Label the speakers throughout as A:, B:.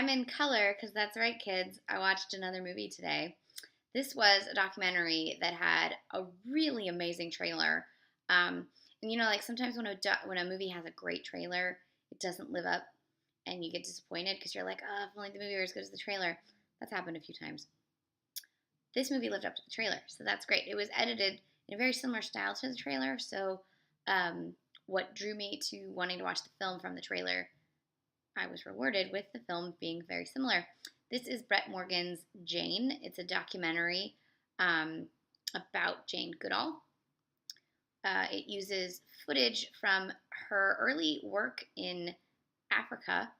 A: I'm in color because that's right, kids. I watched another movie today. This was a documentary that had a really amazing trailer. And like sometimes when a movie has a great trailer, it doesn't live up, and you get disappointed because you're like, oh, if only the movie were as good as the trailer. That's happened a few times. This movie lived up to the trailer, so that's great. It was edited in a very similar style to the trailer, so what drew me to wanting to watch the film from the trailer, I was rewarded with the film being very similar. This is Brett Morgen's Jane. It's a documentary about Jane Goodall. It uses footage from her early work in Africa,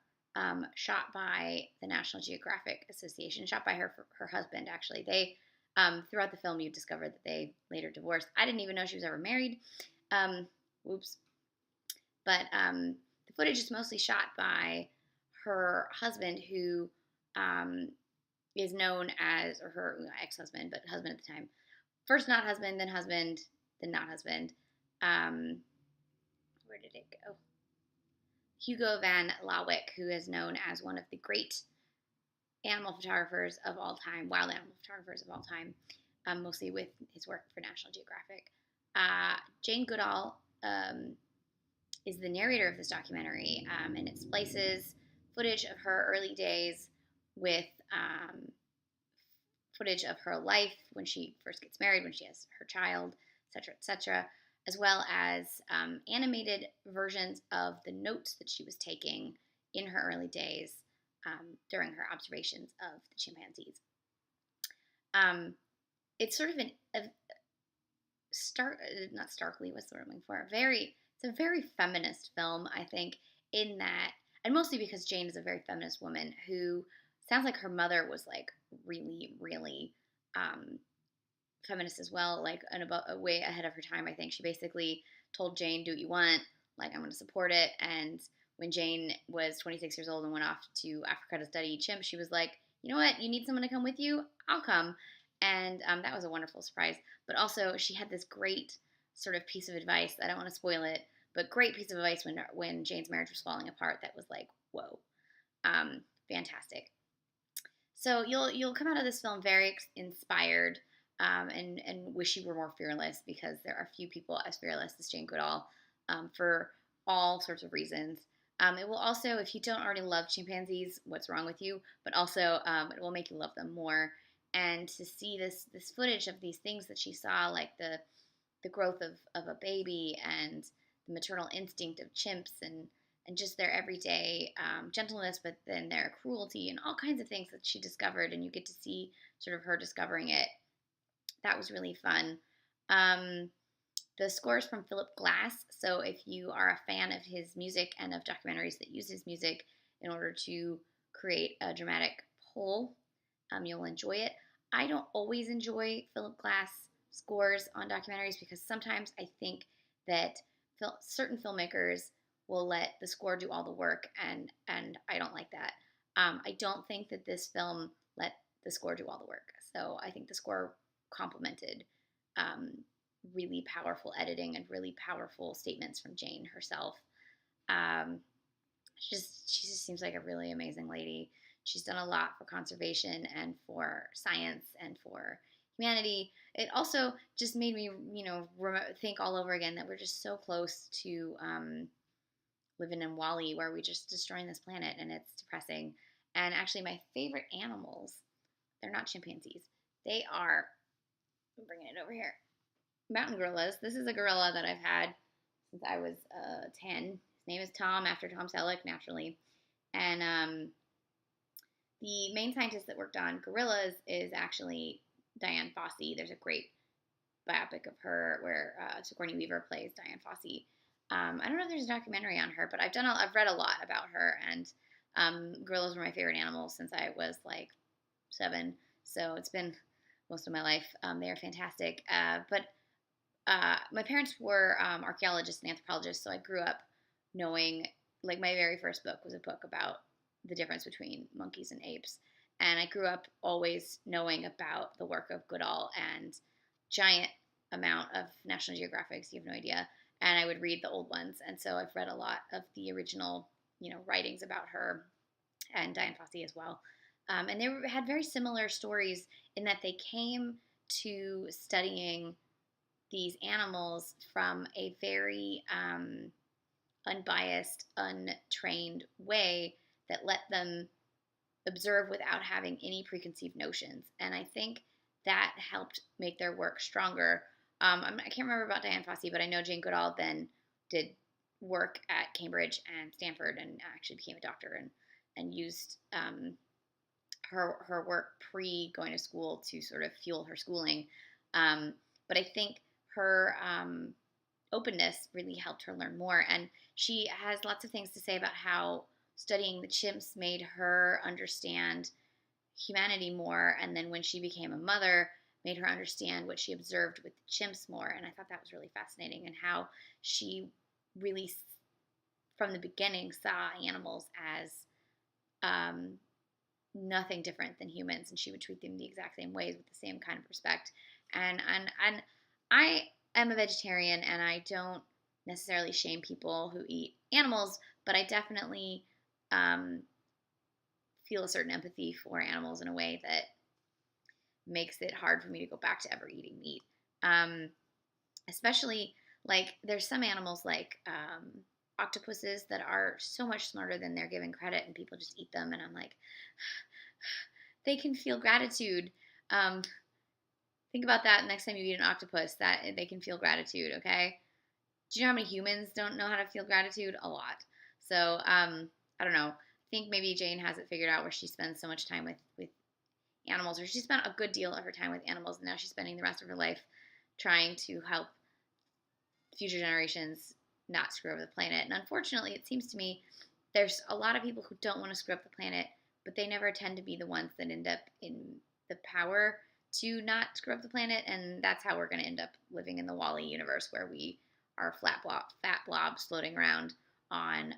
A: shot by the National Geographic Association, shot by her husband, actually. They, throughout the film, you discover that they later divorced. I didn't even know she was ever married. Whoops. But the footage is mostly shot by her husband, who is known as, or her ex-husband, but husband at the time. First not husband, then not husband. Where did it go? Hugo van Lawick, who is known as one of the great animal photographers of all time, wild animal photographers of all time, mostly with his work for National Geographic. Jane Goodall is the narrator of this documentary, and it splices footage of her early days with footage of her life when she first gets married, when she has her child, etc., as well as animated versions of the notes that she was taking in her early days during her observations of the chimpanzees. It's sort of not starkly, what's the word I'm looking for? It's a very feminist film, I think, in that, and mostly because Jane is a very feminist woman who sounds like her mother was like really, really feminist as well, like way ahead of her time. I think she basically told Jane, do what you want, like I'm going to support it. And when Jane was 26 years old and went off to Africa to study chimp, she was like, you know what, you need someone to come with you? I'll come. And that was a wonderful surprise. But also she had this great sort of piece of advice. I don't want to spoil it, but great piece of advice when Jane's marriage was falling apart that was like, whoa, fantastic. So you'll come out of this film very inspired, and wish you were more fearless, because there are few people as fearless as Jane Goodall, for all sorts of reasons. It will also, if you don't already love chimpanzees, what's wrong with you? But also, it will make you love them more. And to see this footage of these things that she saw, like the growth of a baby and the maternal instinct of chimps, and just their everyday gentleness, but then their cruelty and all kinds of things that she discovered, and you get to see sort of her discovering it. That was really fun. The score is from Philip Glass, so if you are a fan of his music and of documentaries that use his music in order to create a dramatic whole, you'll enjoy it. I don't always enjoy Philip Glass scores on documentaries, because sometimes I think that certain filmmakers will let the score do all the work, and I don't like that. I don't think that this film let the score do all the work, so I think the score complemented really powerful editing and really powerful statements from Jane herself. She just seems like a really amazing lady. She's done a lot for conservation and for science and for humanity. It also just made me, think all over again that we're just so close to living in Wall-E, where we're just destroying this planet, and it's depressing. And actually, my favorite animals, they're not chimpanzees. They are, I'm bringing it over here, mountain gorillas. This is a gorilla that I've had since I was 10. His name is Tom, after Tom Selleck, naturally. And the main scientist that worked on gorillas is actually Diane Fossey. There's a great biopic of her where Sigourney Weaver plays Diane Fossey. I don't know if there's a documentary on her, but I've read a lot about her, and gorillas were my favorite animals since I was like 7. So it's been most of my life. They are fantastic. But my parents were archaeologists and anthropologists, so I grew up knowing, like, my very first book was a book about the difference between monkeys and apes. And I grew up always knowing about the work of Goodall and giant amount of National Geographics, you have no idea. And I would read the old ones. And so I've read a lot of the original, writings about her. and Diane Fossey as well. And they had very similar stories in that they came to studying these animals from a very unbiased, untrained way that let them observe without having any preconceived notions. And I think that helped make their work stronger. I can't remember about Diane Fossey, but I know Jane Goodall then did work at Cambridge and Stanford and actually became a doctor and used her work pre going to school to sort of fuel her schooling. But I think her openness really helped her learn more. And she has lots of things to say about how studying the chimps made her understand humanity more. And then when she became a mother, made her understand what she observed with the chimps more. And I thought that was really fascinating, and how she really, from the beginning, saw animals as nothing different than humans, and she would treat them the exact same ways with the same kind of respect. And I am a vegetarian, and I don't necessarily shame people who eat animals, but I definitely feel a certain empathy for animals in a way that makes it hard for me to go back to ever eating meat. Especially, like, there's some animals like octopuses that are so much smarter than they're given credit, and people just eat them, and I'm like, they can feel gratitude. Think about that next time you eat an octopus, that they can feel gratitude, okay? Do you know how many humans don't know how to feel gratitude? A lot. So, I don't know. I think maybe Jane has it figured out where she spends so much time with animals, or she spent a good deal of her time with animals, and now she's spending the rest of her life trying to help future generations not screw over the planet. And unfortunately, it seems to me there's a lot of people who don't want to screw up the planet, but they never tend to be the ones that end up in the power to not screw up the planet. And that's how we're going to end up living in the Wall-E universe, where we are fat blobs floating around on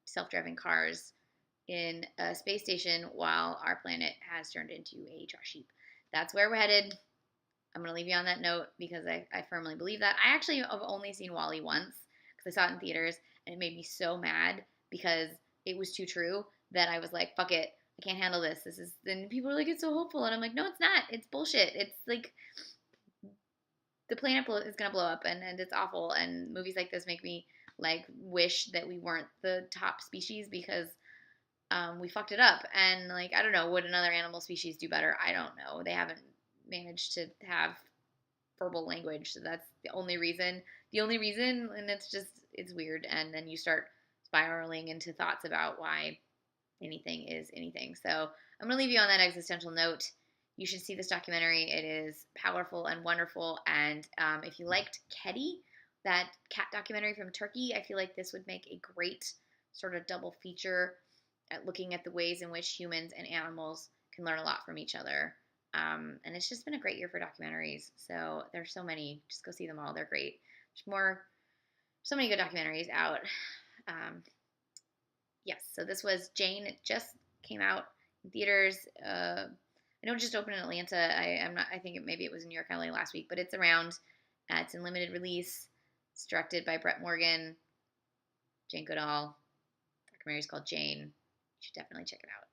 A: self-driving cars in a space station while our planet has turned into a trash heap. That's where we're headed. I'm going to leave you on that note because I firmly believe that. I actually have only seen Wall-E once because I saw it in theaters, and it made me so mad because it was too true that I was like, fuck it. I can't handle this. Then people are like, it's so hopeful. And I'm like, no, it's not. It's bullshit. It's like the planet is going to blow up, and it's awful. And movies like this make me like wish that we weren't the top species because we fucked it up. And like, I don't know, would another animal species do better? I don't know. They haven't managed to have verbal language, so that's the only reason. And it's weird. And then you start spiraling into thoughts about why anything is anything. So I'm going to leave you on that existential note. You should see this documentary. It is powerful and wonderful. And if you liked Kedi, that cat documentary from Turkey, I feel like this would make a great sort of double feature at looking at the ways in which humans and animals can learn a lot from each other. And it's just been a great year for documentaries. So there's so many. Just go see them all. They're great. There's so many good documentaries out. Yes, so this was Jane. It just came out in theaters. I know it just opened in Atlanta. I think maybe it was in New York, LA last week, but it's around. It's in limited release. It's directed by Brett Morgen, Jane Goodall. The documentary is called Jane. You should definitely check it out.